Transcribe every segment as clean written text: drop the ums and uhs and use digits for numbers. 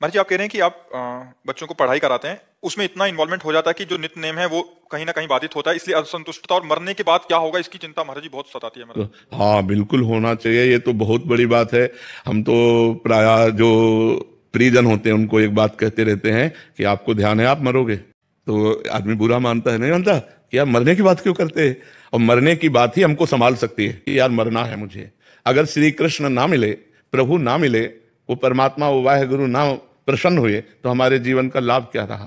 महाराज जी, आप कह रहे हैं कि आप बच्चों को पढ़ाई कराते हैं, उसमें इतना इन्वॉल्वमेंट हो जाता है कि जो नित्य नेम है वो कहीं ना कहीं बाधित होता है, इसलिए असंतुष्टता और मरने के बाद क्या होगा इसकी चिंता महाराज जी बहुत सताती है तो मेरे। हाँ, बिल्कुल होना चाहिए। ये तो बहुत बड़ी बात है। हम तो प्रायः जो परिजन होते हैं उनको एक बात कहते रहते हैं कि आपको ध्यान है आप मरोगे। तो आदमी बुरा मानता है, नहीं मानता कि यार मरने की बात क्यों करते हैं। और मरने की बात ही हमको संभाल सकती है कि यार मरना है मुझे। अगर श्री कृष्ण ना मिले, प्रभु ना मिले, वो परमात्मा, वो वाहेगुरु ना प्रसन्न हुए, तो हमारे जीवन का लाभ क्या रहा।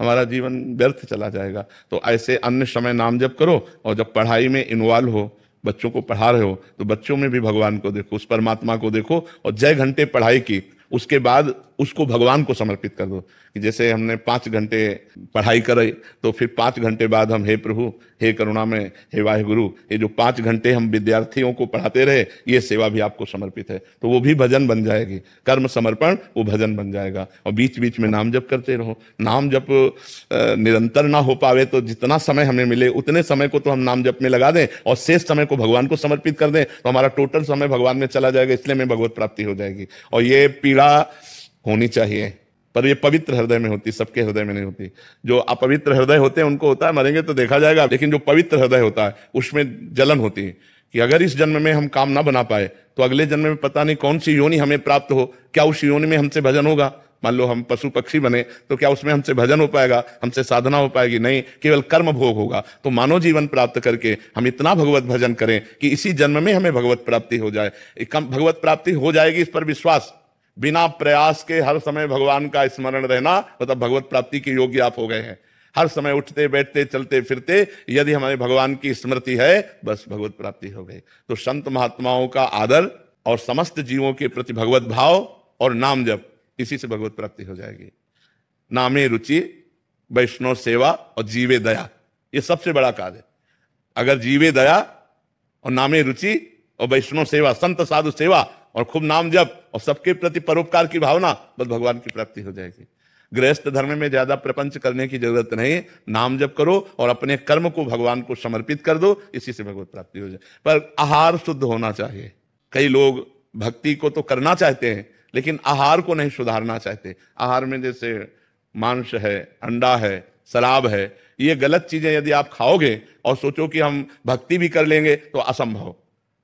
हमारा जीवन व्यर्थ चला जाएगा। तो ऐसे अन्य समय नाम जप करो, और जब पढ़ाई में इन्वॉल्व हो, बच्चों को पढ़ा रहे हो, तो बच्चों में भी भगवान को देखो, उस परमात्मा को देखो। और जय घंटे पढ़ाई की, उसके बाद उसको भगवान को समर्पित कर दो। कि जैसे हमने 5 घंटे पढ़ाई कराई, तो फिर 5 घंटे बाद हम, हे प्रभु, हे करुणामय, हे वाहेगुरु, ये जो 5 घंटे हम विद्यार्थियों को पढ़ाते रहे, ये सेवा भी आपको समर्पित है। तो वो भी भजन बन जाएगी। कर्म समर्पण वो भजन बन जाएगा। और बीच बीच में नाम जप करते रहो। नाम जप निरंतर ना हो पावे तो जितना समय हमें मिले उतने समय को तो हम नाम जप में लगा दें, और शेष समय को भगवान को समर्पित कर दें, तो हमारा टोटल समय भगवान में चला जाएगा। इसलिए हमें भगवत प्राप्ति हो जाएगी। और ये पीड़ा होनी चाहिए, पर ये पवित्र हृदय में होती, सबके हृदय में नहीं होती। जो अपवित्र हृदय होते हैं उनको होता है, मरेंगे तो देखा जाएगा। लेकिन जो पवित्र हृदय होता है उसमें जलन होती है कि अगर इस जन्म में हम काम ना बना पाए तो अगले जन्म में पता नहीं कौन सी योनि हमें प्राप्त हो। क्या उस योनि में हमसे भजन होगा? मान लो हम पशु पक्षी बने, तो क्या उसमें हमसे भजन हो पाएगा, हमसे साधना हो पाएगी? नहीं, केवल कर्म भोग होगा। तो मानव जीवन प्राप्त करके हम इतना भगवत भजन करें कि इसी जन्म में हमें भगवत प्राप्ति हो जाए। भगवत प्राप्ति हो जाएगी, इस पर विश्वास। बिना प्रयास के हर समय भगवान का स्मरण रहना, मतलब भगवत प्राप्ति के योग्य आप हो गए हैं। हर समय उठते बैठते चलते फिरते यदि हमारे भगवान की स्मृति है, बस भगवत प्राप्ति हो गई। तो संत महात्माओं का आदर और समस्त जीवों के प्रति भगवत भाव और नाम जप, इसी से भगवत प्राप्ति हो जाएगी। नामे रुचि, वैष्णव सेवा और जीवे दया, ये सबसे बड़ा कार्य। अगर जीवे दया और नामे रुचि और वैष्णव सेवा, संत साधु सेवा और खूब नाम जप और सबके प्रति परोपकार की भावना, बस भगवान की प्राप्ति हो जाएगी। गृहस्थ धर्म में ज्यादा प्रपंच करने की जरूरत नहीं। नाम जप करो और अपने कर्म को भगवान को समर्पित कर दो, इसी से भगवत प्राप्ति हो जाए। पर आहार शुद्ध होना चाहिए। कई लोग भक्ति को तो करना चाहते हैं लेकिन आहार को नहीं सुधारना चाहते। आहार में जैसे मांस है, अंडा है, शराब है, ये गलत चीजें यदि आप खाओगे और सोचो कि हम भक्ति भी कर लेंगे, तो असंभव।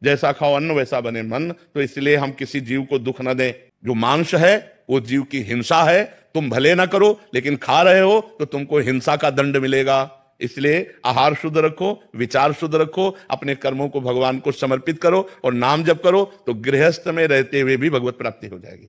जैसा खाओ अन्न वैसा बने मन। तो इसलिए हम किसी जीव को दुख न दें। जो मांस है वो जीव की हिंसा है। तुम भले ना करो, लेकिन खा रहे हो तो तुमको हिंसा का दंड मिलेगा। इसलिए आहार शुद्ध रखो, विचार शुद्ध रखो, अपने कर्मों को भगवान को समर्पित करो और नाम जप करो, तो गृहस्थ में रहते हुए भी भगवत प्राप्ति हो जाएगी।